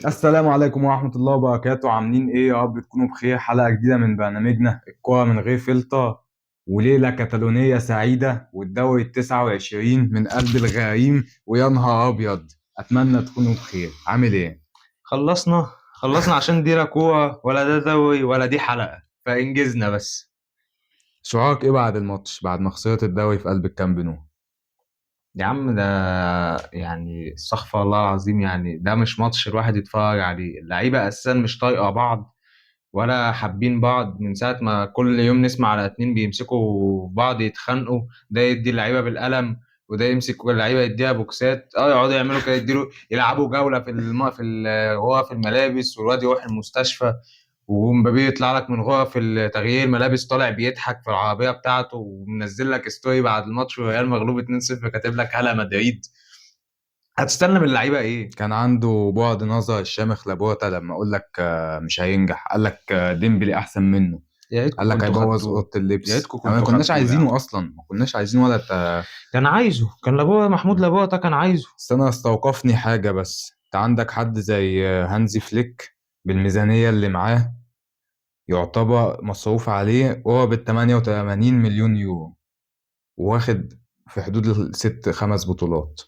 السلام عليكم ورحمة الله وبركاته. عاملين ايه؟ يا رب تكونوا بخير. حلقة جديدة من برنامجنا الكرة من غير فلتر، وليلة كتالونية سعيدة والدوري ال29 من قلب الغريم، ويا نهار أبيض. أتمنى تكونوا بخير. عامل ايه؟ خلصنا عشان دي لا كورة ولا ده دوري ولا دي حلقة، فانجزنا بس. شعورك ايه بعد الماتش، بعد ما خسرت الدوري في قلب الكامب نو؟ يا عم ده يعني استغفر الله العظيم، يعني ده مش ماتش الواحد يتفرج عليه. اللعيبة أساسا مش طايقة بعض ولا حابين بعض من ساعة ما كل يوم نسمع على اتنين بيمسكوا بعض يتخانقوا، ده يدي اللعيبة بالقلم وده يمسك اللعيبة يديها بوكسات، يقعدوا يعملوا كده، يديله يلعبوا جولة وهو في الملابس، والواد يروح المستشفى، ومبابي يطلع لك من غرف التغيير ملابس طالع بيضحك في العربية بتاعته، ومنزل لك ستوري بعد الماتش والريال مغلوب 2-0 كاتب لك هلا مدريد. هتستنى من اللعيبة ايه؟ كان عنده بعد نظر الشامخ لابورتا لما اقول لك مش هينجح. قال لك ديمبلي احسن منه. يا ريتكم قال لك كنتوا هيبوظ خدتوه، اوضه يا اللبس. ريتكم احنا ما كنتوا كناش خدتوه يا عم. عايزينه اصلا، ما كناش عايزينه ولا كان عايزه، كان لابوه محمود لابوه كان عايزه. بس انا استوقفني حاجة. بس انت عندك حد زي هانزي فليك بالميزانية اللي معاه، يعتبر مصروف عليه قرابة 88 مليون يورو، واخد في حدود الست خمس بطولات.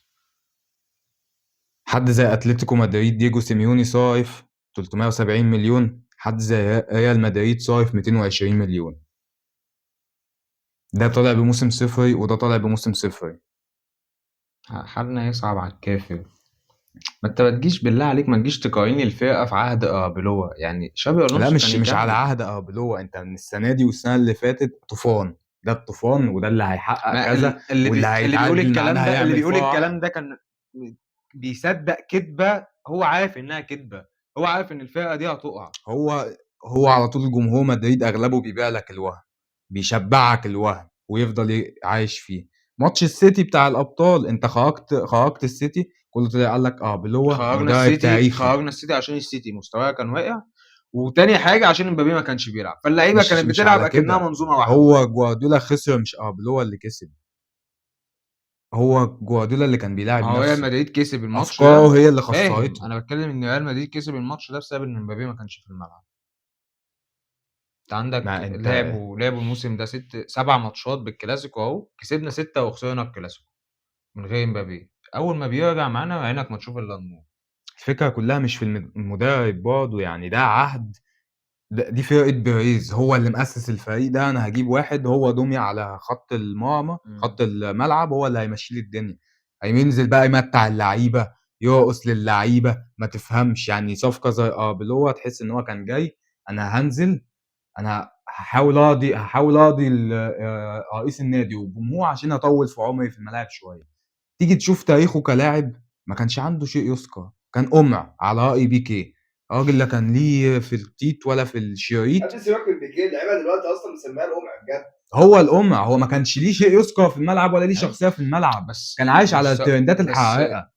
حد زي اتلتيكو مدريد دييجو سيميوني صارف 370 مليون، حد زي ريال مدريد صارف 220 مليون. ده طالع بموسم صفري وده طالع بموسم صفري. حالنا يصعب على الكافر. ما انت ما تجيش بالله عليك، ما تجيش تقارني الفرقه في عهد اربيلوه، يعني شابي لا، الونسو كان مش على يكمل. عهد اربيلو. انت من السنه دي والسنه اللي فاتت طوفان. ده الطوفان وده اللي هيحقق ما كذا، واللي اللي بيقول هيتعادل الكلام معانا ده، اللي هيعمل بيقول فرح. الكلام ده كان بيصدق كذبه، هو عارف انها كذبه، هو عارف ان الفرقه دي هتقع. هو على طول جمهور مدريد اغلبه بيبيع لك الوهم، بيشبعك الوهم ويفضل عايش فيه. ماتش السيتي بتاع الابطال، انت خرجت السيتي، كله طلع قال لك بلوه مدرب تاريخي. خرجنا السيتي عشان السيتي مستواه كان واقع، وتاني حاجه عشان مبابي ما كانش بيلعب، فاللعيبه مش كانت مش بتلعب على اكنها كده. منظومه واحده. هو جوارديولا خسر، مش بلوه اللي كسب. هو جوارديولا اللي كان بيلاعب ما هو ريال نفسه. مدريد كسب الماتش ده. افكاره هي اللي فاهم، خسرته. انا بتكلم ان ريال مدريد كسب الماتش ده بسبب ان مبابي ما كانش في الملعب. انت عندك ما انت لعبوا الموسم ده 7 ماتشات بالكلاسيكو اهو، كسبنا 6 وخسرنا الكلاسيكو من غير مبابي. اول ما بيرجع معانا عينك ما تشوف الا النور. الفكره كلها مش في المدرب برضه، يعني ده عهد. دي فرقه بيريز، هو اللي مؤسس الفريق ده. انا هجيب واحد هو دمية على خط المرمى، مم. خط الملعب، هو اللي هيمشي لي الدنيا. هينزل بقى يمتع اللعيبه، يرقص للعيبه، ما تفهمش يعني. صفقه زي بلوه تحس ان هو كان جاي. انا هنزل، انا هحاول اقضي رئيس النادي والجمهور عشان اطول في عمري في الملاعب شويه. تيجي تشوف تاريخه كلاعب، ما كانش عنده شيء يذكر. كان قمع على رأي بيكيه. راجل لا كان ليه في التيت ولا في الشريط. قبل سيبك من بيكيه، اللعيبه دلوقتي اصلا مسميها القمع بجد. هو القمع، هو ما كانش ليه شيء يذكر في الملعب ولا ليه ايوه، شخصية في الملعب. بس كان عايش على بس الترندات بس الحقيقة.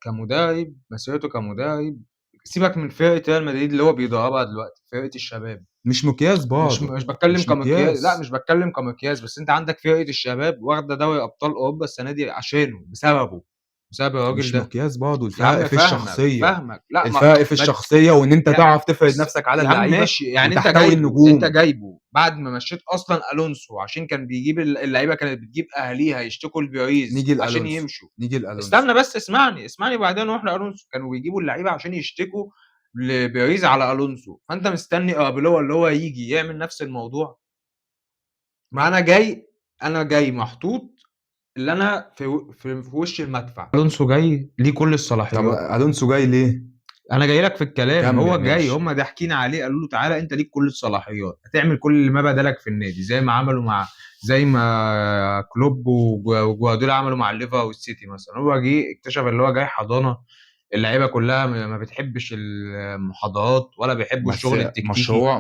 كمدرب، مسيرته كمدرب، سيبك من فرقة ريال مدريد اللي هو بيدربها دلوقتي، فرقة الشباب. مش مقياس مش برضه. مش بتكلم مش كمقياس، لا مقياس. مش بتكلم كمقياس، بس انت عندك فرقة الشباب واخدة دوري ابطال اوروبا السنة دي عشانه، بسببه، بسبب الراجل مش ده. مقياس برضه. يا الفرق عم في فاهمك الشخصية. فاهمك، لا الفرق في ما الشخصية، وان انت يا تعرف تفرض نفسك على يا عم اللعيبة ماشي، يعني وتحتوي انت النجوم. جايبه بعد ما مشيت اصلا الونسو عشان كان بيجيب اللعيبه، كانت بتجيب اهاليها يشتكوا نيجي لبيريز عشان لألونسو. يمشوا. نيجي لألونسو. استنى بس، اسمعني بعدين نروح لالونسو. كانوا بيجيبوا اللعيبه عشان يشتكوا لبيريز على الونسو، فانت مستني ابلو اللي هو يجي يعمل نفس الموضوع. ما انا جاي محطوط، اللي انا في وش المدفع. الونسو جاي ليه كل طب الصلاحيات. ألونسو جاي ليه؟ انا جاي لك في الكلام، كمل هو جاي، ماشي. هم ضاحكين عليه قالوا له تعالى انت ليك كل الصلاحيات، هتعمل كل اللي ما بدالك في النادي، زي ما كلوب وجوارديولا عملوا مع الليفر والسيتي مثلا. هو جه اكتشف اللي هو جاي حضانه، اللعيبه كلها ما بتحبش المحاضرات ولا بيحبوا بس الشغل التكتيكي.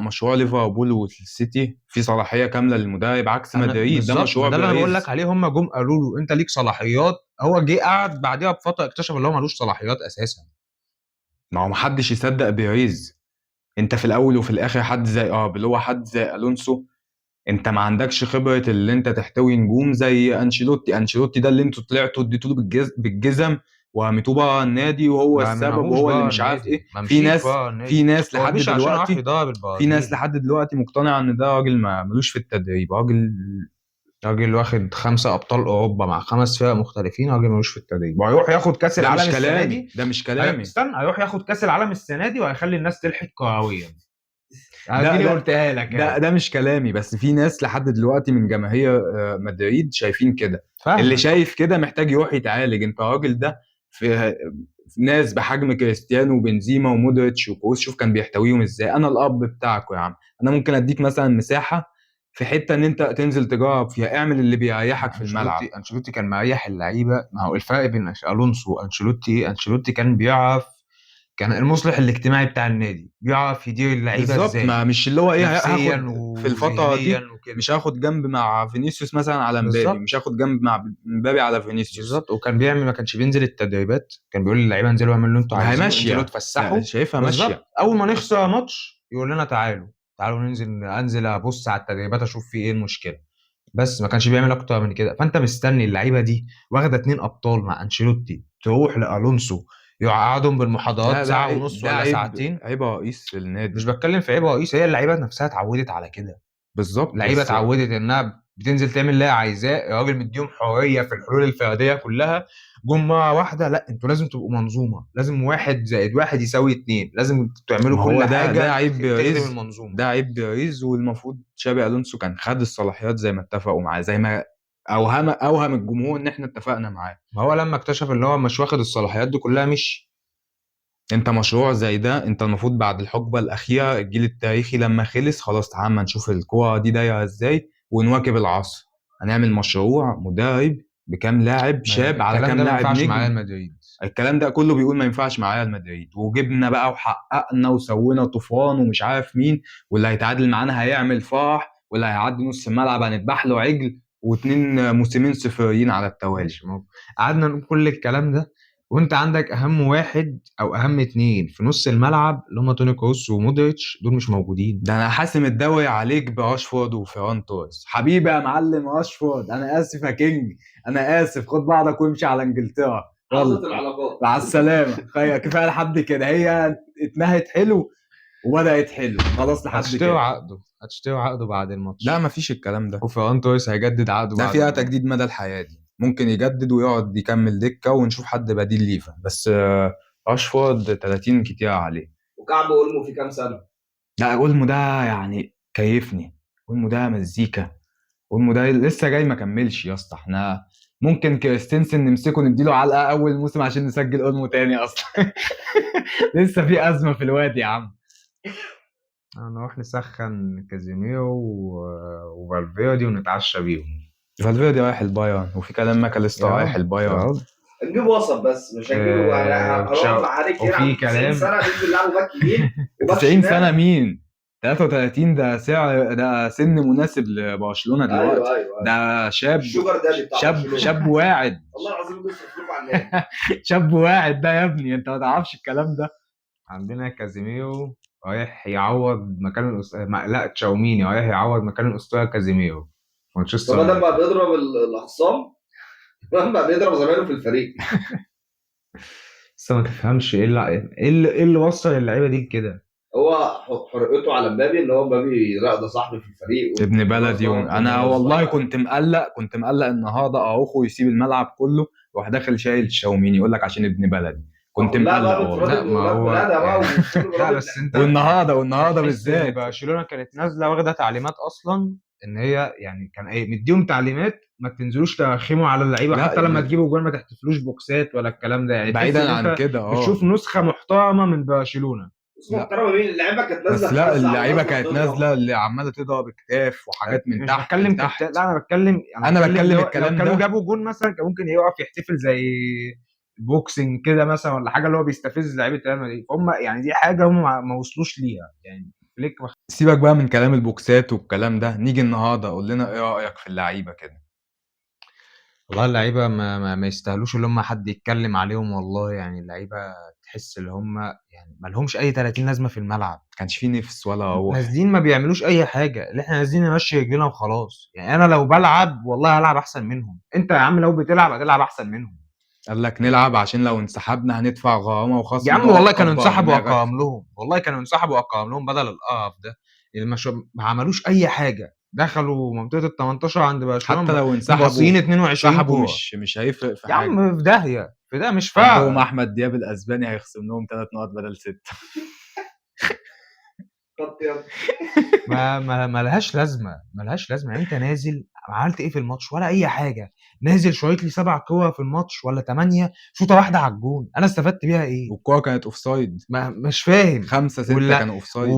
مشروع ليفربول والسيتي في صلاحية كاملة للمدرب، عكس انا مدريد ده بالظبط، ما مشروع ده اللي انا بقول لك بيريز. عليه، هم جم قالوا له انت ليك صلاحيات، هو جه قعد بعدها بفتره اكتشف اللي هو ملوش صلاحيات اساسا. ما هو محدش يصدق بيريز. انت في الاول وفي الاخر حد زي اللي هو حد زي الونسو. انت ما عندكش خبرة اللي انت تحتوي نجوم زي انشيلوتي ده اللي انتوا طلعتوا اديتوا له بالجزم وهمتوه بقى النادي وهو ما السبب منعوش وهو اللي بقى مش عارف النادي، ايه. ما في مشيش ناس بقى في النادي، ناس هو لحد مشي عشان راح دلوقتي يضرب في ناس البرازيل. لحد دلوقتي مقتنعه ان ده راجل ملوش في التدريب، راجل واخد 5 ابطال اوروبا مع 5 فرق مختلفين، راجل ملوش في التدريب، وهيروح ياخد كاس ده العالم مش السنه كلامي، دي. ده مش كلامي. استنى، هيروح ياخد كاس العالم السنه دي وهيخلي الناس تلحق كرويا. ده اديني ده قلتها لك ده اهي. ده مش كلامي، بس في ناس لحد دلوقتي من جماهير مدريد شايفين كده. اللي فاهمك. شايف كده محتاج يروح يتعالج. انت الراجل ده في ناس بحجم كريستيانو وبنزيما ومودريتش وكروس، شوف كان بيحتويهم ازاي. انا الاب بتاعكم يا عم، انا ممكن اديك مثلا مساحه في حته ان انت تنزل تجرب فيها، اعمل اللي بيريحك في الملعب. انشيلوتي كان مريح اللعيبه. ما هو الفرق بين الونسو وانشيلوتي، انشيلوتي كان بيعرف، كان المصلح الاجتماعي بتاع النادي، بيعرف يدير اللعيبه بالظبط، ما ازاي مش اللي هو ايه نفسيا هاخد في الفتره وذهنيا دي، وكده. مش هاخد جنب مع فينيسيوس مثلا على مبابي، مش بالظبط، هاخد جنب مع مبابي على فينيسيوس. بالظبط. وكان بيعمل، ما كانش بينزل التدريبات، كان بيقول للعيبه انزلوا اعملوا اللي انتوا ما هي عايزينه، انزلوا ماشيه، اتفسحوا. شايفها بالظبط. ماشيه. اول ما نخسر ماتش يقول لنا تعالوا ننزل، انزل ابص على التدريبات اشوف في ايه المشكله. بس ما كانش بيعمل اكتر من كده. فانت مستني اللعيبه دي واخده 2 ابطال مع انشيلوتي تروح لالونسو يقعدهم بالمحاضرات ده ساعه عيب، ونص ده ولا عيب، ساعتين؟ عيب رئيس مش النادي. بتكلم في عيب رئيس، هي اللعيبه نفسها اتعودت على كده. بالظبط اللعيبه بس. اتعودت انها بتنزل تعمل اللي هي عايزاه، الراجل مديهم حريه في الحلول الفرديه كلها. جم مره واحده لا، انتوا لازم تبقوا منظومه، لازم 1+1=2، لازم تعملوا ما كل هو ده حاجه عيب تخدم بيريز، المنظومه. ده عيب بيريز. والمفروض تشابي الونسو كان خد الصلاحيات زي ما اتفقوا معاه، زي ما اوهم الجمهور ان احنا اتفقنا معاه. ما هو لما اكتشف ان هو مش واخد الصلاحيات دي كلها مشي. انت مشروع زي ده، انت المفروض بعد الحقبه الاخيره الجيل التاريخي لما خلص خلاص، تعال ما نشوف الكوره دي دايره ازاي ونواكب العصر. هنعمل مشروع مدرب بكام لاعب شاب على الكلام كام ده ما لاعب ينفعش مع نجم. ريال مدريد. الكلام ده كله بيقول ما ينفعش مع ريال مدريد، وجبنا بقى وحققنا وسوينا طوفان ومش عارف مين، واللي هيتعادل معانا هيعمل فرح، واللي هيعدي نص الملعب هنذبح له عجل، واتنين موسمين صفريين على التوالي. ماشي، ما قعدنا نقول كل الكلام ده، وانت عندك اهم واحد او اهم 2 في نص الملعب اللي هم توني كروس ومودريتش، دول مش موجودين. ده انا حاسم الدوري عليك براشفورد وفيران توريس. حبيبي يا معلم راشفورد، انا اسف يا كينج، انا اسف، خد بعضك وامشي على انجلترا. حافظة يلا العلاقات. مع السلامه. كفايه لحد كده، هي اتنهت حلو وبدات حلو، خلاص لحد هتشتروا كده. عقده، هتشتروا عقده بعد لا الماتش. مفيش الكلام ده. وفيران توريس هيجدد عقده ده بعد فيها الماتش. تجديد مدى الحياة دي، ممكن يجدد ويقعد يكمل دكة ونشوف حد بديل ليفا. بس راشفورد 30 كتير عليه. وكعب اولمو في كام سنه؟ لا اولمو ده يعني كيفني، اولمو ده مزيكا، اولمو ده لسه جاي ما كملش يا اسطى. احنا ممكن كريستنسن نمسكه نديله علقة اول موسم عشان نسجل اولمو تاني اصلا. لسه في ازمة في الواد يا عم. نروح نسخن كازيميرو وفالفيردي ونتعشى بيهم. فالفيردي رايح البايرن، وفي كلام ماكاليستر رايح البايرن. نجيب وسط بس مش هنجيبه هنقعد عليك وفي يلعب 90 كلام سنه ننزل نلعبه باك يمين وباك 90 شمال. سنة مين؟ 33 ده سعر، ده سن مناسب لبرشلونة دلوقتي. ايوه ايوه ده شاب، الشوجر دادي بتاع برشلونه. شاب واعد. والله العظيم بيصرف لكم على النادي. شاب واعد ده يا ابني، انت ما تعرفش الكلام ده. عندنا كازيميرو رايح يعوض مكان لا، تشاوميني رايح يعوض مكان الاسطوره كازيميرو في مانشستر طب ده بقى يونايتد. بيضرب الاخصام. بقى بيضرب زمايله في الفريق. بس ما تفهمش ايه اللي وصل اللعيبه دي كده. هو حرقته على مبابي ان هو مبابي لا ده صاحبي في الفريق ابن بلدي انا والله كنت كنت مقلق النهارده اروخو يسيب الملعب كله وراح داخل شايل تشاوميني، يقول لك عشان ابن بلدي. كنت لا مقلق بقى والله. لا، بتراضي ما ولاد هو بلادها بقى يعني لا بس انت والنهارده تحس ان بالذات. برشلونه كانت نازله واخده تعليمات اصلا، ان هي يعني كان ايه مديهم تعليمات ما تنزلوش ترخموا على اللعيبه، لا حتى لما تجيبوا جول ما تحتفلوش بوكسات ولا الكلام ده، يعني تحس ان بعيدا عن انت كده بتشوف نسخه محترمه من برشلونه. اسمه محترمه مين اللعيبه كانت بس نازله لا، تفزع اللعيبه ونازله كانت تضرب. نازله اللي عماله تضرب كتاف وحاجات من مش تحت بتكلم لتحت. لا، انا بتكلم بتكلم لو الكلام كانوا ده. جابوا جول مثلا كان ممكن يقف يحتفل زي بوكسنج كده مثلا ولا حاجه، اللي هو بيستفز لعيبه ريال مدريد. فهم يعني دي حاجه هم ما وصلوش ليها يعني. فليك سيبك بقى من كلام البوكسات والكلام ده، نيجي النهارده قول لنا ايه رايك في اللعيبه كده. والله اللعيبه ما يستاهلوش اللي هم حد يتكلم عليهم. والله يعني اللعيبه تحس ان هم يعني ما لهمش اي 30 لازمه في الملعب. كانش فيه نفس ولا روح. نازلين ما بيعملوش اي حاجه، اللي احنا نازلين نمشي رجلينا وخلاص. يعني انا لو بلعب والله هلعب احسن منهم. انت يا عم لو بتلعب هتلعب احسن منهم. قال لك نلعب عشان لو انسحبنا هندفع غرامه وخصم يا عم نقط والله كانوا كبر انسحبوا دماغك. وأقام لهم، والله كانوا انسحبوا وأقام لهم بدل القرف ده. يعني ما عملوش أي حاجة، دخلوا منطقة ال 18 عند برشلونة حتى لو مباصيين انسحبوا 22 كورة. مش هيفرق في يا حاجه. عم في داهية، في ده مش عندهم فارقة. احمد دياب الاسباني هيخصم لهم 3 نقط بدل 6. خط يد. ما لهاش لازمة، ما لهاش لازمة. يعني أنت نازل عملت إيه في الماتش؟ ولا أي حاجة. نازل شويت لي 7 كور في الماتش ولا 8، شوطة واحدة على الجون، أنا استفدت بيها إيه؟ والكوره كانت اوفسايد، مش فاهم. 5 6 ولا كانوا اوفسايد.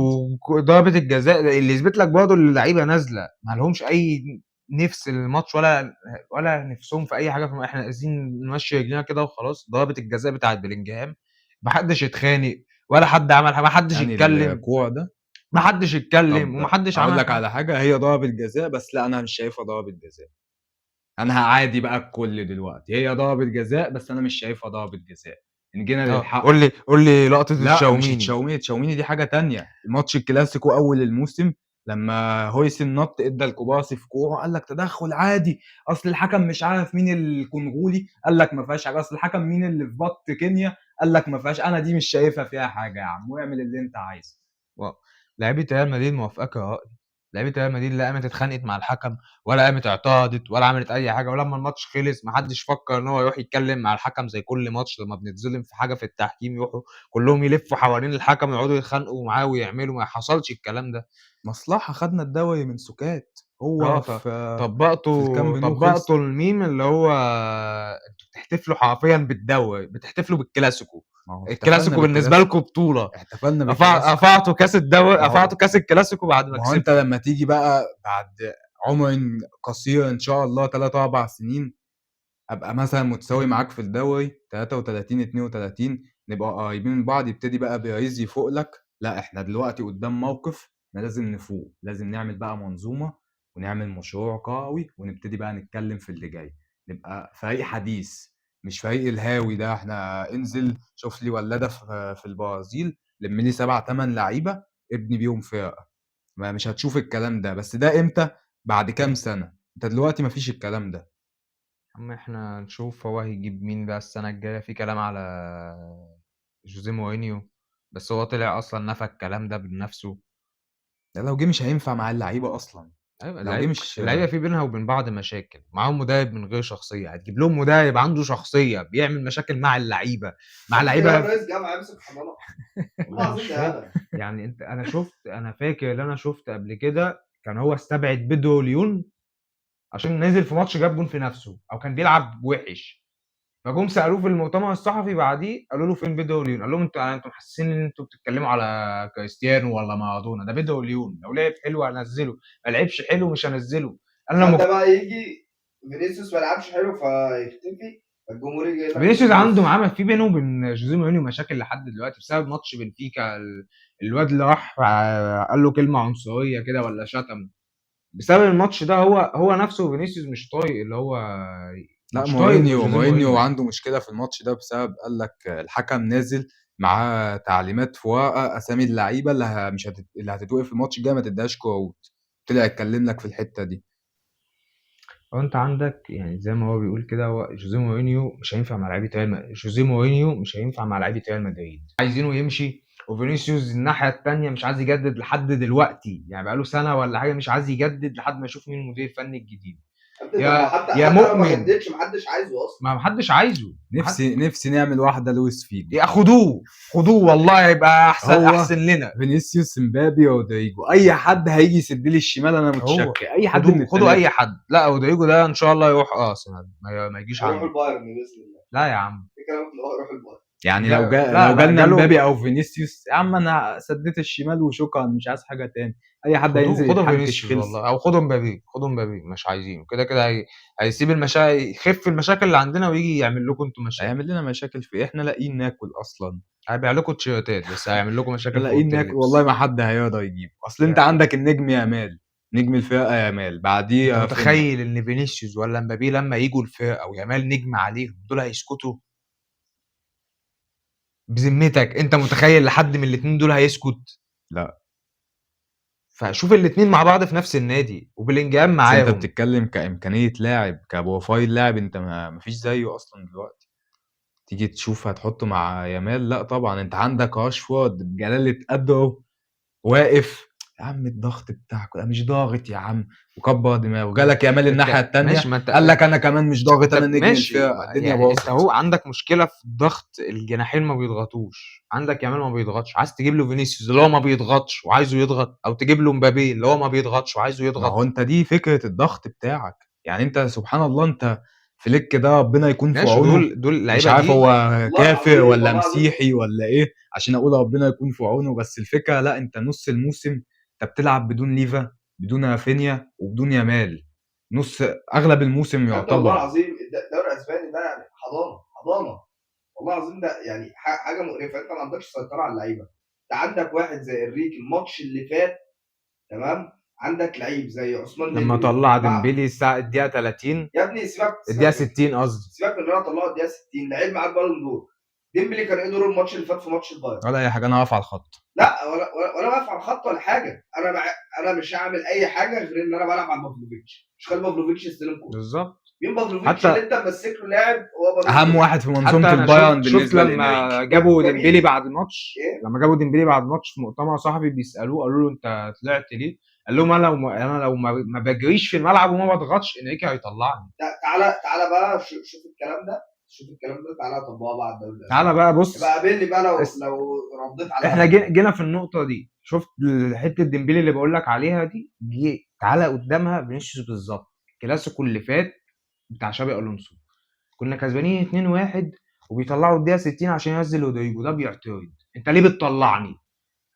وضربة الجزاء اللي يثبت لك برضه اللعيبة نازلة ما لهمش أي نفس الماتش، ولا نفسهم في أي حاجة. إحنا عايزين نمشي رجلينا كده وخلاص. ضربة الجزاء بتاعت بلينجهام ما حدش يتخانق ولا حد عمل حاجة، ما حدش يعني يتكلم، الكوره ده، ما حدش يتكلم طب وما حدش اقول عمل لك حاجة. على حاجه، هي ضربه جزاء بس لا انا مش شايفها ضربه جزاء. انا هعادي بقى الكل دلوقتي، هي ضربه جزاء بس انا مش شايفها ضربه جزاء. ان جينا للحق، قول لي لقطة لا مش الشاوميني. تشاوميني دي حاجه تانية. الماتش الكلاسيكو اول الموسم لما هويسن نط ادى الكوباسي في كوره، قال لك تدخل عادي، اصل الحكم مش عارف مين الكونغولي، قال لك ما فيهاش حاجه، اصل الحكم مين اللي في بط كينيا، قال لك ما فيهاش. انا دي مش شايفها فيها حاجه يا عم، واعمل اللي انت عايزه. و لعيبة ريال مدريد موافقاك يا رأي. لعيبة ريال مدريد لا قامت اتخانقت مع الحكم ولا قامت اعترضت ولا عملت أي حاجة، ولما الماتش خلص ما حدش فكر إن هو يروح يتكلم مع الحكم زي كل ماتش لما بنتظلم في حاجة في التحكيم يروحوا كلهم يلفوا حوالين الحكم ويقعدوا يتخانقوا معاه ويعملوا. ما حصلش الكلام ده. مصلحه، خدنا الدوري من سكات، هو ط في الكامب نو خلص. طبّقتوا الميم اللي هو أنتم بتحتفلوا حرفيًا بالدوري، بتحتفلوا بالكلاسيكو. ما هو احتفلنا الكلاسيكو بالنسبة بالكلاسيكو، لكم بطولة. احتفلنا بالكلاسيكو. رفعتوا كاس الدوري، ما هو رفعتوا كاس الكلاسيكو بعد ما ما هو انت كسبتوا. لما تيجي بقى بعد عمر قصير ان شاء الله 3 4 سنين، ابقى مثلا متساوي معاك في الدوري 33 32، نبقى قريبين من بعض، يبتدي بقى بيريز يفوق لك، لا احنا دلوقتي قدام موقف احنا لازم نفوق، لازم نعمل بقى منظومة ونعمل مشروع قوي ونبتدي بقى نتكلم في اللي جاي، نبقى فريق حديث مش فريق الهاوي ده. احنا انزل شوف لي ولادة في البرازيل، لم لي 7 8 لعيبة ابني بيهم فرقة. ما مش هتشوف الكلام ده، بس ده امتى؟ بعد كام سنة. انت دلوقتي مفيش الكلام ده. يا عم إحنا نشوف هو هيجيب مين بقى السنة الجاية. في كلام على جوزيه مورينيو، بس هو طلع أصلًا نفى الكلام ده بنفسه. ده لو جه مش هينفع مع اللعيبة أصلًا. أيوه لو جه مش اللعيبة في بينها وبين بعض مشاكل، معاهم مدرب من غير شخصية. هتجيب لهم مدرب عنده شخصية بيعمل مشاكل مع اللعيبة، مع شفت يا لعيبة. رئيس جامعه يمسك حضانه والله أنا العظيم مش ده فاهم. هبل. يعني أنا فاكر اللي أنا شُفت قبل كده كان هو استبعد بيدرو ليون عشان نزل في ماتش جاب جون في نَفْسه أو كان بيلعب وِحِش. فجُم سألوه في المؤتمر الصحفي بعديه قالوا له: "فين بيدرو ليون؟" قال لهم: "أنتم محسسينّي إن أنتم بتتكلموا على كريستيانو والّا مارادونا، ده بيدرو ليون، لو لعب حلو هانزّله، ما لعبش حلو مش هانزّله." أنا لمّا تصدق بقى يجي فينيسيوس ما لعبش حلو فيختفي، فالجمهور يجي يقول لك فينيسيوس عنده فينيسيوس. معاه في بينه وبين جوزيه مورينيو مشاكل لحد دلوقتي بسبب ماتش بنفيكا. الواد اللي راح قال له كلمة عنصرية كده والّا شتمه. بسبب الماتش ده هو نفسه فينيسيوس مش طايق اللي هو لأ، مش طايق جوزيه مورينيو مورينيو. عنده مشكلة في الماتش ده بسبب قال لك الحكم نازل معاه تعليمات في ورقة أسامي اللعيبة اللي هتتوقف في الماتش الجاي ما تدّيهاش كروت، طلع يتكلم لك في الحتة دي. هو انت عندك يعني زي ما هو بيقول كده، هو جوزيه مورينيو مش هينفع مع لعيبه ريال جوزيه مورينيو مش هينفع مع لعيبه ريال مدريد، عايزينه يمشي. وفينيسيوس الناحيه التانيه مش عايز يجدد لحد دلوقتي، يعني بقاله سنه ولا حاجه مش عايز يجدد لحد ما يشوف مين المدير الفني الجديد. يا ابني طب ما يا حتى يا لو ما مؤمن، جددش محدش عايزه اصلا. ما حدش عايزه. نفسي نعمل واحدة لويس فيجو. خدوه والله هيبقى هو احسن لنا. فينيسيوس، امبابي، رودريجو، أي حد هييجي يسد لي الشمال أنا هو متشكر، أي حد من خدوا ال3. اي حد. لا رودريجو ده ان شاء الله يروح ارسنال، ما يجيش هيروح عندي. البايرن باذن الله. لا يا عم. في كلام ان هو يروح البايرن. يعني لا لو لا جالنا جاله. امبابي او فينيسيوس يا عم انا سديت الشمال وشكرا، مش عايز حاجه تاني. اي حد هينزل خدوا يتحنكش فينيسيوس خلص. والله، او خدوا مبابي مش عايزينه كده كده. هيسيب يخف المشاكل اللي عندنا ويجي يعمل لكم انتوا مشاكل. هيعمل لنا مشاكل في إيه؟ احنا لاقيين ناكل اصلا. هيبيع لكم تيشيرتات بس هيعمل لكم احنا مشاكل في لاقيين اوضه ناكل والله، اللبس. ما حد هيقدر يجيبه. اصل انت يا- عندك النجم يامال، نجم الفرقه يامال، انت بعديه رافينيا. متخيل ان فينيسيوس ولا مبابي لما يجوا الفرقه ويامال نجم عليهم دول هيسكتوا؟ بذمتك انت متخيل لحد من الاثنين دول هيسكت؟ لا فشوف الاثنين مع بعض في نفس النادي وبلينجهام بس انت معاهم. بتتكلم كامكانيه لاعب، كبروفايل لاعب، انت ما فيش زيه اصلا دلوقتي. تيجي تشوف هتحطه مع يامال، لا طبعا انت عندك راشفورد بجلاله قدره واقف. يا عم الضغط بتاعك مش ضاغط يا عم، وكبر دماغه. جالك يامال الناحيه الثانيه ماشي، ما انت قال لك انا كمان مش ضاغط، انا نجم ماشي، الفرقه، الدنيا يعني انت باظت. هو عندك مشكله في الضغط، الجناحين ما بيضغطوش، عندك يامال ما بيضغطش، عايز تجيب له فينيسيوس اللي هو ما بيضغطش وعايزه يضغط، او تجيب له مبابي اللي هو ما بيضغطش وعايزه ما يضغط. هو انت دي فكره الضغط بتاعك. يعني انت سبحان الله، انت فليك ده ربنا يكون في ماشي، عونه. دول مش اللعيبه عارف دي. هو والله كافر العظيم ولا والله العظيم مسيحي ولا ايه عشان اقول ربنا يكون في عونه، بس الفكره لا، انت نص الموسم انت بتلعب بدون ليفا، بدون رافينيا، وبدون يامال. نص اغلب الموسم انت والله يعتبر. العظيم الدوري الاسباني ده يعني حضانه والله العظيم، ده يعني حاجه مقرفه. انت ما عندكش سيطره على اللعيبه. انت عندك واحد زي انريكي الماتش اللي فات، تمام، عندك لعيب زي عثمان لما ديمبلي طلع مع، ديمبلي الدقيقه 30، يا ابني سيبك الدقيقه سيبك 60 قصدي. سيبك من ان انا طلعه الدقيقه 60، لعيب معاك بالون دور. ديمبلي كان ايه دوره الماتش اللي فات في ماتش البايرن؟ ولا اي حاجه، انا واقف على الخط. لا ولا واقف على الخط ولا حاجه. انا مش هعمل اي حاجه غير ان انا بلعب على بافلوفيتش، مش خلي بافلوفيتش يستلم كوره. بالظبط. مين بافلوفيتش اللي حتى انت ماسك له لاعب؟ هو بالون اهم دور. واحد في منظومه حتى انا البايرن شفت بالنسبه لما لانريكي. جابوا جميل. ديمبلي بعد الماتش، ايه؟ في مؤتمر صحفي بيسالوه، قالوا له انت طلعت ليه؟ قال لهم انا لو ما بجريش في الملعب وما بضغطش انريكي هيطلعني. تعالى بقى شوف الكلام ده، تعالى طبقه بقى على الدوري الاسباني. تعالى بقى بص. يبقى قابلني بقى لو اس- رديت على احنا جينا في النقطه دي، شفت حته ديمبلي اللي بقول لك عليها دي، تعالى قدامها فينيسيوس بالظبط. الكلاسيكو اللي فات بتاع شابي الونسو، كنا كسبانين 2-1 وبيطلعوا الدقيقه 60 عشان ينزل رودريجو، ده بيعترض، انت ليه بتطلعني؟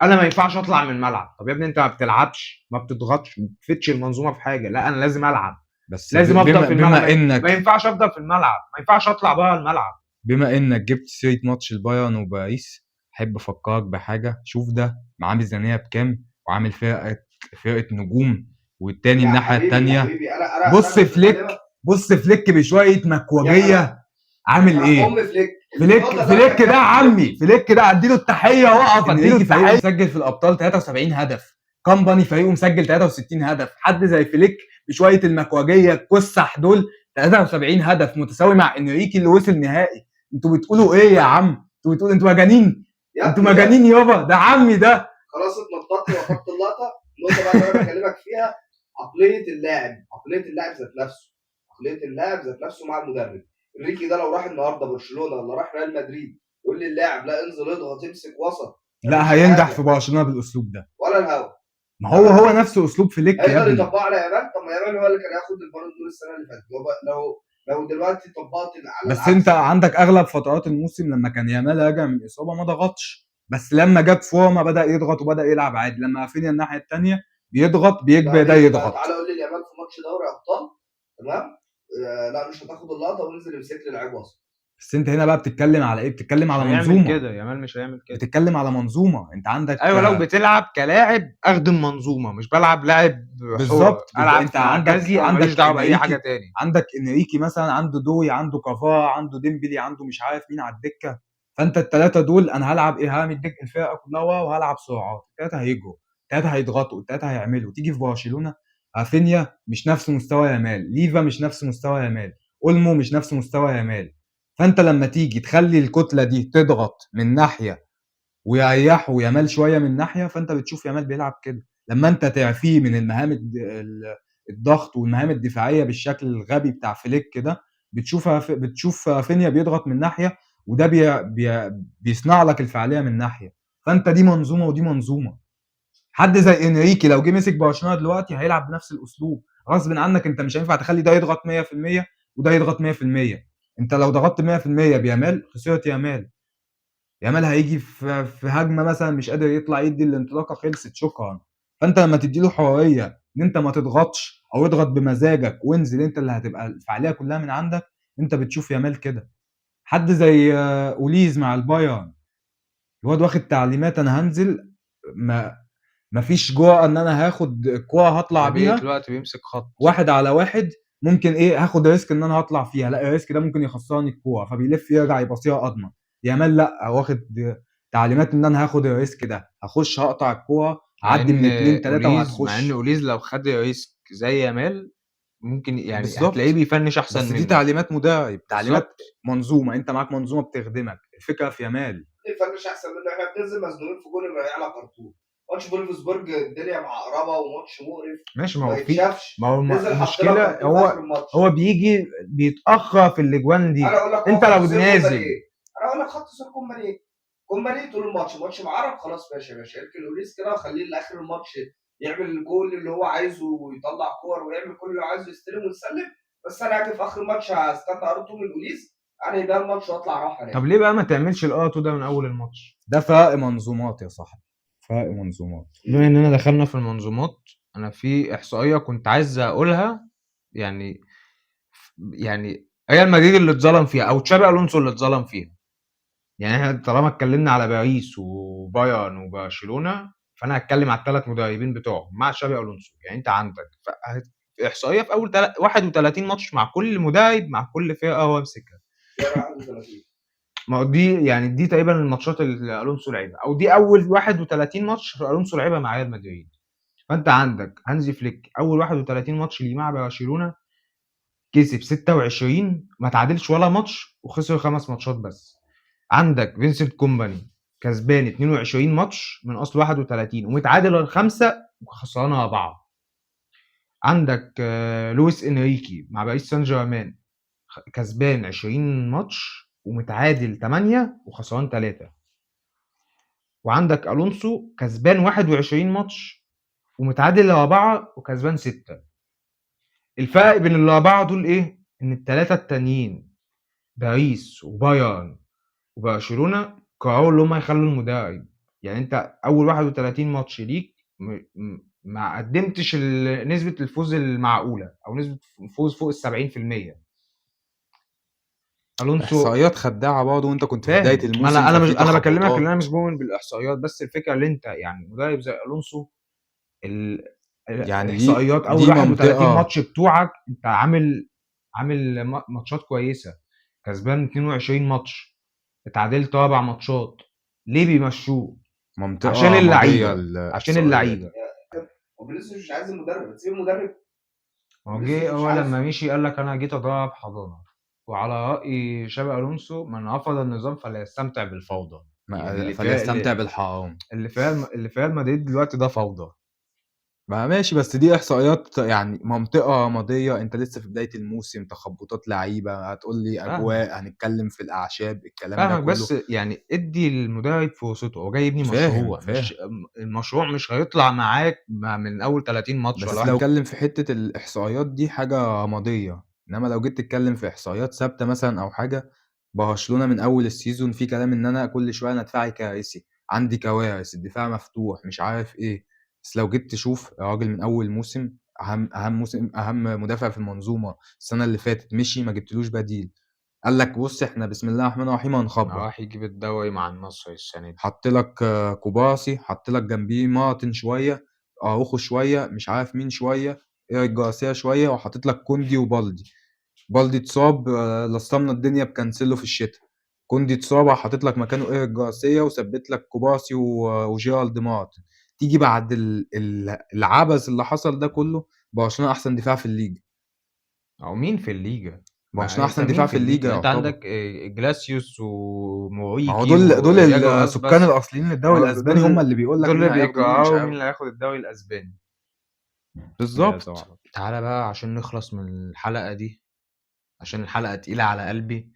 انا ما ينفعش اطلع من الملعب. طب يا ابني انت ما بتلعبش، ما بتضغطش، ما بتفيدش المنظومه في حاجه. لا انا لازم العب، بس لازم افضل في الملعب، بما انك ما ينفعش افضل في الملعب، ما ينفعش اطلع بره الملعب. بما انك جبت سيره ماتش البايرن وباريس، احب افكرك بحاجه. شوف ده معاه ميزانيه بكام، وعامل فرقه نجوم، والتاني يا الناحيه حبيبي يا التانيه. حبيبي انا بص مش فليك، بكلمك بص فليك بشويه مكوجيه عامل ايه. ام فليك. فليك ده عمي، فليك ده اديله التحيه واقف اديله انريكي التحيه. فريقه مسجل في الابطال 73 هدف، كامباني فريقه مسجل 63 هدف. حد زي فليك بشويه المكوجيه الكسح دول 73 هدف متساوي مع انريكي اللي وصل نهائي. انتوا بتقولوا ايه يا عم؟ انتوا بتقولوا انتوا مجانين، يا انتوا ابني مجانين يابا، ده عمي ده. خلاص اتنططت وخدت اللقطه. النقطه بقى اللي انا بكلمك فيها عقليه اللاعب ذات نفسه مع المدرب. انريكي ده لو راح النهارده برشلونه ولا راح ريال مدريد يقول للاعب لا انزل اضغط امسك وسط، لا هينجح في برشلونه بالاسلوب ده. ولا الهوا. ما هو نفس اسلوب فليك يا هيقدر ابني. يطبقه على يامال؟ طب ما يامال هو اللي كان هياخد البالون دور السنه اللي فاتت. لو دلوقتي طبقت على بس العكس، انت عندك اغلب فترات الموسم لما كان يامال راجع من الاصابه ما ضغطش، بس لما جت فورمه بدا يضغط وبدا يلعب عادي. لما رافينيا الناحيه الثانيه بيضغط بيجبر ده يضغط. تعالى قول لي اليامال في ماتش دوري ابطال، تمام، لا مش هتاخد اللقطه وانزل امسك لي لعيب وسط. بس انت هنا بقى بتتكلم على ايه؟ بتتكلم مش على هيعمل منظومه. كده، يامال مش هيعمل كده. بتتكلم على منظومه. انت عندك ايوه لو بتلعب كلاعب اخدم منظومه، مش بلعب لاعب حر بالظبط. العب انت في مركزي او ماليش عندك دعوه باي حاجه انريكي، تاني. عندك انريكي مثلا، عنده دوي، عنده كافا، عنده ديمبلي، عنده مش عارف مين على الدكه. فانت الثلاثه دول انا هلعب ايه؟ هعمل الدكه الفرقه كلها وهلعب سرعات. الثلاثه هيجروا، الثلاثه هيضغطوا، الثلاثه هيعملوا. تيجي في برشلونه رافينيا مش نفس مستوى يامال، ليفا مش نفس مستوى يامال، اولمو مش نفس مستوى يامال. فانت لما تيجي تخلي الكتله دي تضغط من ناحيه ويريحوا يامال شويه من ناحيه، فانت بتشوف يامال بيلعب كده. لما انت تعفيه من المهام الضغط والمهام الدفاعيه بالشكل الغبي بتاع فليك ده، بتشوف رافينيا بيضغط من ناحيه، وده بيصنع لك الفعاليه من ناحيه. فانت دي منظومه ودي منظومه. حد زي انريكي لو جه مسك برشلونه دلوقتي هيلعب بنفس الاسلوب غصب عنك. انت مش هينفع تخلي ده يضغط 100% وده يضغط 100%. انت لو ضغطت 100% بيامال خسرت يامال هيجي في هجمه مثلا مش قادر يطلع يدي الانطلاقه، خلصت شكرا. فانت لما تدي له حريه ان انت ما تضغطش او اضغط بمزاجك وانزل انت اللي هتبقى الفعاليه كلها من عندك، انت بتشوف يامال كده. حد زي اوليز مع البايرن، الواد واخد تعليمات انا هنزل، ما فيش جوه ان انا هاخد الكوره هطلع بيها دلوقتي بيمسك خط واحد على واحد. ممكن ايه هاخد ريسك ان انا هطلع فيها، لا الريسك ده ممكن يخسرني الكوره، فبيلف يرجع يبصيها اضمن. يامال لا، واخد تعليمات ان انا هاخد الريسك ده، هخش هقطع الكوره، مع هعدي ان من 2 3 مع ان وهتخش. اوليز لو خد ريسك زي يامال ممكن يعني بالضبط. هتلاقيه بيفنش احسن بس دي منه. تعليمات مدرب، تعليمات بالظبط. منظومه، انت معاك منظومه بتخدمك. الفكره في يامال. يفنش احسن منه. احنا بننزل مزنوقين في جول يضيع لك كرتون. ماتش فولفسبورج الدنيا معقربه وماتش مقرف ماشي، ما يتشافش. نزل حط لك المشكله كرتون في اخر الماتش. هو بيجي بيتاخر في الاجوان دي. انا اقول لك انت هو لو خط سير نازل كومباني. انا اقول لك خط سير كومباني. كومباني طول الماتش معرب خلاص ماشي يا باشا. اركن اوليس كده وخليه لاخر الماتش يعمل الجول اللي هو عايزه ويطلع كور ويعمل كل اللي هو عايزه يستلم ويسلم. بس انا هاجي في اخر الماتش هستنى ارطو من اوليس انا يبقى الماتش واطلع راحه. طب ليه بقى ما تعملش الار2 ده من اول الماتش؟ ده فرق منظومات يا صاحبي، فرق منظومات. بما اننا دخلنا في المنظومات، انا في احصائيه كنت عايز اقولها. يعني ريال مدريد اللي اتظلم فيها او تشابي الونسو اللي اتظلم فيها. يعني احنا طالما اتكلمنا على باريس وبايرن وبرشلونه، فانا هتكلم على الثلاث مدربين بتوعهم مع تشابي الونسو. يعني انت عندك احصائيه في اول 31 ماتش مع كل مدرب مع كل فرقه هو مسكها. ما هو دي تقريبا الماتشات اللي الونسو لعبها، او دي اول 31 ماتش الونسو لعبها مع ريال مدريد. فانت عندك هانزي فليك اول 31 ماتش ليه مع برشلونه كسب 26، ما تعادلش ولا ماتش وخسر 5 ماتشات بس. عندك فينسنت كومباني كسبان 22 ماتش من اصل 31 ومتعادل 5 وخسران 4. عندك لويس انريكي مع باريس سان جيرمان كسبان 20 ماتش ومتعادل 8 وخسران 3. وعندك الونسو كسبان 21 ماتش ومتعادل 4 وكسبان 6. الفرق بين الاربعه دول ايه؟ ان الثلاثه التانيين باريس وبايرن وبرشلونه قرروا ان هم يخلوا المدرب. يعني انت اول 31 ماتش ليك ما قدمتش نسبه الفوز المعقوله او نسبه الفوز فوق ال 70%. الونسو احصائيات خداعه برضه، وانت كنت في فاهم. بدايه ما الموسم انا ففي انا بكلمك ان تخبطات. انا مش مؤمن بالاحصائيات، بس الفكره اللي انت يعني مدرب زي الونسو يعني الاحصائيات اول دي 31 منطقه. ماتش بتوعك انت عامل ماتشات كويسه، كسبان 22 ماتش، اتعادلت 4 ماتشات. ليه بيمشوه؟ عشان منطقه ماضيه اللعيبه عشان الاحصائيه دي. اللعيبه وفينيسيوس مش عايز المدرب. تسيب المدرب. هو فينيسيوس جه مش هو عايز. لما مشي قال لك انا جيت ادرب حضانه. وعلى راي شابي الونسو من رفض النظام فلا يستمتع بالفوضى. يعني فليستمتع بالحرام. اللي في ريال مدريد دلوقتي ده فوضى. ما ماشي، بس دي احصائيات يعني منطقه ماضيه، انت لسه في بدايه الموسم، تخبطات لعيبه، هتقول لي فاهمك اجواء، هنتكلم في الاعشاب، الكلام ده فاهمك كله. بس يعني ادي المدرب فرصته. هو جاي يبني فاهم مشروع، فاهم. مش المشروع مش هيطلع معاك من اول 30 ماتش ولا بس لو 1. اتكلم في حته الاحصائيات دي حاجه ماضيه، انما لو جيت تتكلم في احصائيات ثابته مثلا او حاجه، برشلونه من اول السيزون في كلام ان انا كل شويه انا دفاعي كارثي، عندي كوارث، الدفاع مفتوح، مش عارف ايه. بس لو جيت تشوف الراجل من اول موسم، اهم مدافع في المنظومه السنه اللي فاتت مشي، ما جبتلوش بديل. قال لك بص احنا بسم الله الرحمن الرحيم هنخبط. راح يجيب الدوري مع النصر السنه دي. حط لك كوبارسي، حط لك جنبيه مارتن شويه، اروخو شويه، مش عارف مين شويه، ايريك جارسيا شويه، وحاطط لك كوندي وبالدي. بالدي اتصاب، لصمنا الدنيا بكانسيلو في الشتاء. كوندي اتصاب، حاطط لك مكانه ايريك جارسيا وثبت لك كوبارسي وجيرالد مارتن. تيجي بعد العبث اللي حصل ده كله، برشلونه احسن دفاع في الليجا. او مين في الليجا؟ برشلونه انت احسن مين دفاع في في الليجا الليجا؟ انت يعتبر. عندك جلاسيوس ما هو وموريكي دول وياجو السكان اسباس. الاصليين للدوري الاسباني هم اللي بيقول لك دول مين اللي هياخد ومين مش بيقرروا مين هياخد. اللي هياخد الدوري الاسباني. بالظبط. تعالى بقى عشان نخلص من الحلقة دي، عشان الحلقة تقيلة على قلبي.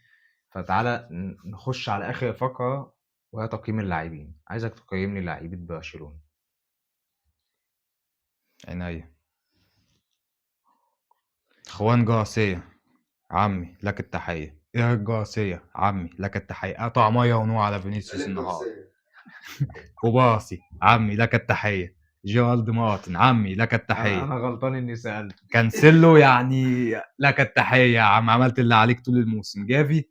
فتعالى نخش على آخر فقرة وهي تقييم اللاعبين. عايزك تقيم لي لعيبة برشلونة. عينيا. خوان جارسيا عمي لك التحية. إيريك جارسيا عمي لك التحية، قطع مية ونور على فينيسيوس النهارده. كوبارسي عمي لك التحية. جيرالد مارتن عمي لك التحية. أنا غلطان إني سألت. كانسيلو يعني لك التحية يا عم، عملت اللي عليك طول الموسم. جافي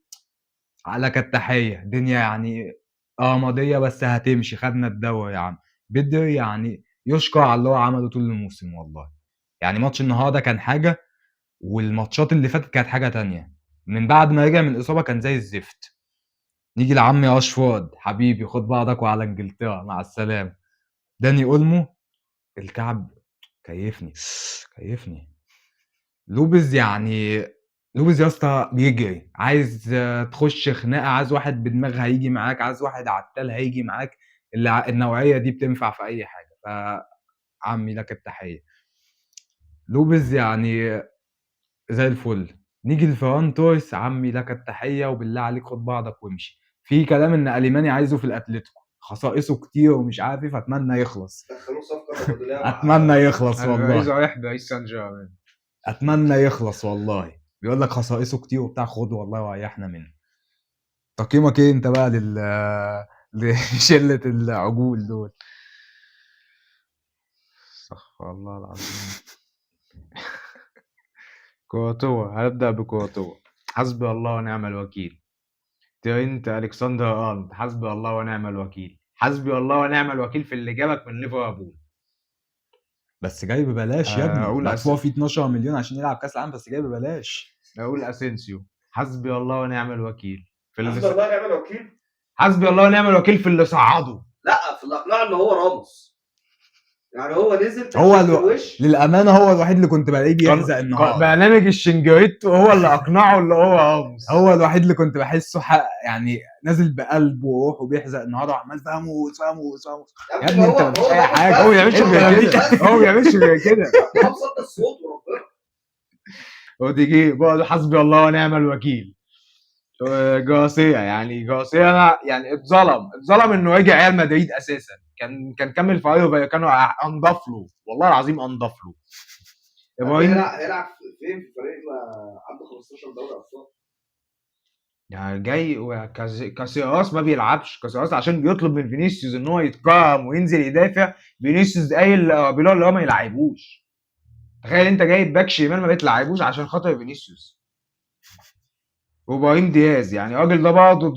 لك التحية، دنيا يعني ماضية بس هتمشي، خدنا الدوري يا عم. بدري يعني يشكر على اللي هو عمله طول الموسم والله. يعني ماتش النهارده كان حاجة، والماتشات اللي فاتت كانت حاجة تانية. من بعد ما رجع من الإصابة كان زي الزفت. نيجي لعمي أشفورد حبيبي، خد بعضك وعلى إنجلترا مع السلامة. داني أولمو الكعب كيفني كيفني. لوبيز يعني لوبيز يا اسطى بيجري، عايز تخش خناقه، عايز واحد بدماغ هيجي معاك، عايز واحد عتال هيجي معاك. النوعيه دي بتنفع في اي حاجه. فعمي لك التحيه. لوبيز يعني زي الفل. نيجي لفران توريس، عمي لك التحيه، وبالله عليك خد بعضك وامشي. في كلام ان اليماني عايزه في الاتليتيكو، خصائصه كتير ومش عارف ايه، فاتمنى يخلص. دخلوه صفقه تبادليه مع اتمنى يخلص الرئيس والله. رايح باريس سان جيرمان. اتمنى يخلص والله. بيقول لك خصائصه كتير وبتاع، خد والله وريحنا منه. تقييمك ايه انت بقى لشله العجول دول؟ استغفر الله العظيم. كورتوا، هنبدأ بكورتوا. حسبي الله ونعم الوكيل. ترينت الكسندر ارنولد، حسبي الله ونعم الوكيل. حسبي الله ونعم الوكيل في اللي جابك من ليفربول. بس جاي ببلاش يا ابني، اقول مدفوع فيه 12 مليون عشان يلعب كاس العالم، بس جاي ببلاش. اقول اسينسيو، حسبي الله ونعم الوكيل في حسبي اللي الله ونعم الوكيل. حسبي الله ونعم الوكيل في اللي صعده. لا، في اللي اقنعه ان هو راموس. يعني هو نزل هو تحت الوش. للامانه هو الوحيد اللي كنت بلاقيه بيحزق النهارده. برنامج الشنجريتو هو اللي اقنعه اللي هو راموس. هو الوحيد اللي كنت بحسه يعني نازل بقلب وروح وبيحزق النهارده، وعمال فاموس فاموس فاموس. يا ابني انت مفيش اي حاجه. هو ما بيعملش غير كده. هو ما بيعملش غير كده. هو مصدر الصوت وربنا. وديجي برضه حسبي الله ونعم الوكيل. جارسيا، يعني جارسيا انا يعني اتظلم انه يجي ريال مدريد اساسا. كان كمل في ايوه، كانوا انضاف له والله العظيم، انضاف له. ابراهيم هيلعب فين؟ في فريق عنده 15 دوري ابطال. يعني جاي كاسياس ما بيلعبش. كاسياس عشان بيطلب من فينيسيوس ان هو يتقام وينزل يدافع. فينيسيوس قايل بيقول اللي هو ما يلعبوش. تخيل انت جايب باك شمال ما بتلعبوش عشان خاطر فينيسيوس. وابراهيم دياز، يعني الراجل ده برضه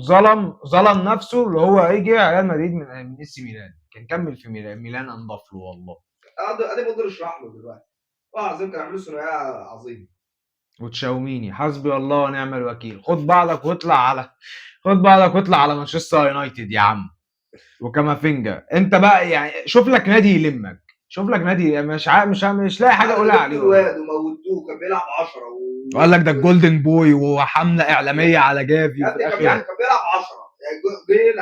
ظلم نفسه اللي هو هيجي ريال مدريد من اس ميلان. كان كمل في ميلان انضاف له والله. انا بقدر اشرح له دلوقتي. العظيم كان عامل ثنائيه عظيمه. وتشاوميني، حسبي الله ونعم الوكيل. خد بعضك واطلع على مانشستر يونايتد يا عم. وكامافينجا انت بقى يعني شوف لك نادي يلمك. شوف لك نادي مش لاقي حاجه اقولها عليه. وموتوه كان بيلعب 10 وقال لك ده الجولدن بوي وحمله اعلاميه على جافي. كان بيلعب 10. جه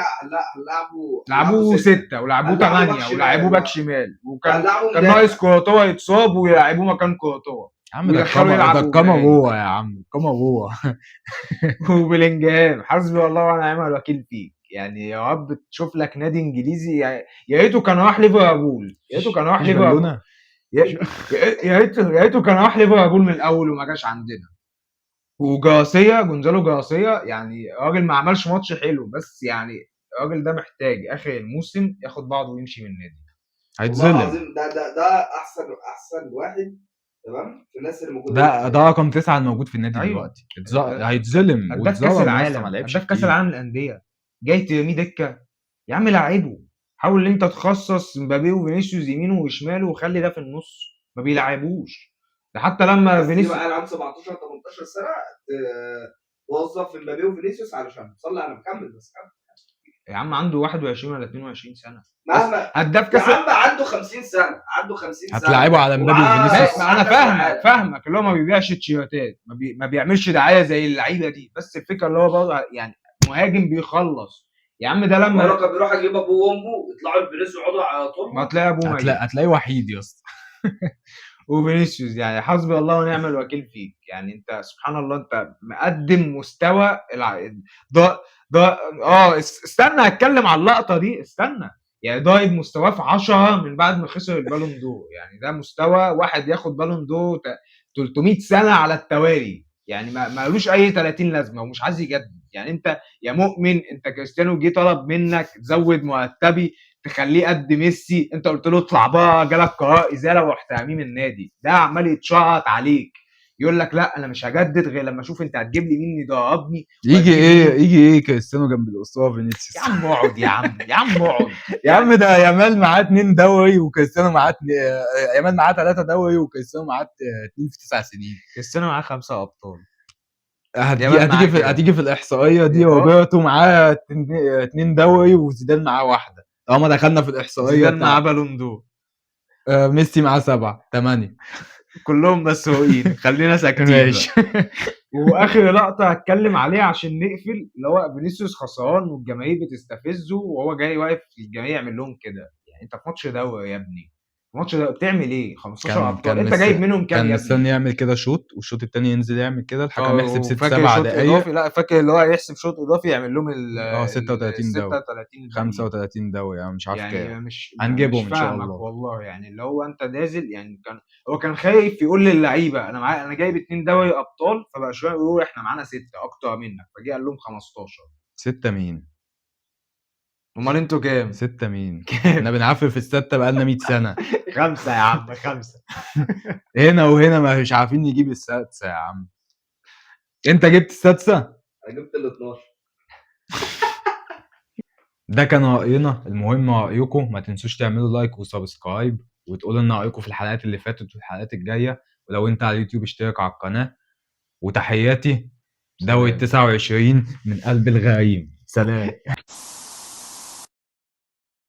لعبوه 6 ولعبوه 8 ولعبوه باك شمال، وكان ناقص كورتوا يتصاب ويلعبوه مكان كورتوا. يا عم ده الكاميرا جوه يا عم، الكاميرا جوه. وبلينجهام، حسبي الله ونعم الوكيل فيك. يعني يا رب تشوف لك نادي انجليزي. يا ريته كان راح ليفربول. يا ريته كان راح ليفربول من الاول وما جاش عندنا. جونزالو جارسيا، يعني راجل ما عملش ماتش حلو، بس يعني الراجل ده محتاج اخر الموسم ياخد بعضه ويمشي من النادي. هيتظلم. ده احسن واحد تمام في الناس اللي موجوده. ده رقم 9 الموجود في النادي دلوقتي. هيتظلم. هداف كاس العالم، هداف كاس العالم للانديه، جاي ترميه دكه. يا عم لعبه. حاول ان انت تخصص مبابي وفينيسيوس يمينه وشماله وخلي ده في النص. ما بيلعبوش. ده حتى لما فينيسيوس بقى عنده 17 18 سنه توظف مبابي وفينيسيوس علشان صلي على مكمل بس كمل. يا عم عنده 21 ولا 22 سنه. مهما هداف كاس. يا عم عنده 50 سنه. هتلاعبه على مبابي وفينيسيوس. انا فاهمك اللي هو ما بيبيعش تيشيرتات، ما بيعملش دعايه زي اللعيبه دي. بس الفكره اللي هو برضه يعني مهاجم بيخلص. يا عم ده لما كان بيروح يجيب ابوه وامه يطلعوا الفلوس يقعدوا على طول. ما تلاقي ابوه هتلاقيه وحيد يا اسطى. وفينيسيوس، يعني حسبي الله ونعم الوكيل فيك. يعني انت سبحان الله انت مقدم مستوى استنى اتكلم على اللقطه دي. استنى يعني ضايب مستواه في 10 من بعد ما خسر البالون دور. يعني ده مستوى واحد ياخد بالون دور 300 سنه على التوالي. يعني ما لوش اي 30 لازمه ومش عايز يجدد. يعني انت يا مؤمن، انت كريستيانو جه طلب منك تزود مرتبي تخليه قد ميسي، انت قلت له اطلع بقى، جالك قرار ازاله واحترامي من النادي. ده عمال يتشعط عليك يقول لك لا انا مش هجدد غير لما اشوف انت هتجيب لي مين يضربني. يجي ايه كريستيانو جنب الاسطوره فينيسيوس. يا عم اقعد يا عم اقعد يا عم ده يامال معاه 2 دوري وكريستيانو معاه يامال معاه 3 دوري وكريستيانو معاه 2 في 9 سنين. كريستيانو معاه 5 ابطال. هتيجي في الاحصائيه دي. روبرتو معاه 2 دوري وزيدان معاه 1. طالما دخلنا في الاحصائيه زيدان معاه بالون دور. ميسي معاه 7 8. كلهم مسؤولين، خلينا ساكتين ماشي. بقى. واخر لقطه هتكلم عليها عشان نقفل، اللي هو فينيسيوس خسران والجماهير بتستفزه وهو جاي واقف الجماهير يعمل لهم كده. يعني انت في ماتش دوري يا ابني، في ماتش دوري بتعمل ايه؟ 15 ابطال انت جايب منهم كام كان يا مستني ابني؟ يعمل كده شوط، والشوط التاني ينزل يعمل كده، الحكم يحسب 6 وفاكر 7 شوط دقايق. اضافي، لا فاكر اللي هو يحسب شوط اضافي يعمل لهم 36 دوري، 36 الباقيين. 35 دوري، انا مش عارف يعني كام. مش هنجيبهم ان شاء فاهمك الله. والله. يعني اللي هو انت نازل، يعني هو كان خايف يقول للعيبه انا معايا، انا جايب 2 دوري ابطال، فبقى شويه يقولوا احنا معانا 6 اكتر منك، فجه قال لهم 15. 6 مين؟ امال انتوا كام؟ 6 مين؟ كام؟ احنا بنعافر في الستة بقالنا 100 سنة. 5 يا عم، 5. هنا وهنا ما مش عارفين نجيب السادسة يا عم. انت جبت السادسة؟ انا جبت ال 12. ده كان رأينا. المهم رأيكم، ما تنسوش تعملوا لايك وسبسكرايب، وتقولوا لنا رأيكم في الحلقات اللي فاتت والحلقات الجاية. ولو انت على اليوتيوب اشترك على القناة. وتحياتي دوري سلام. 29 من قلب الغريم. سلام.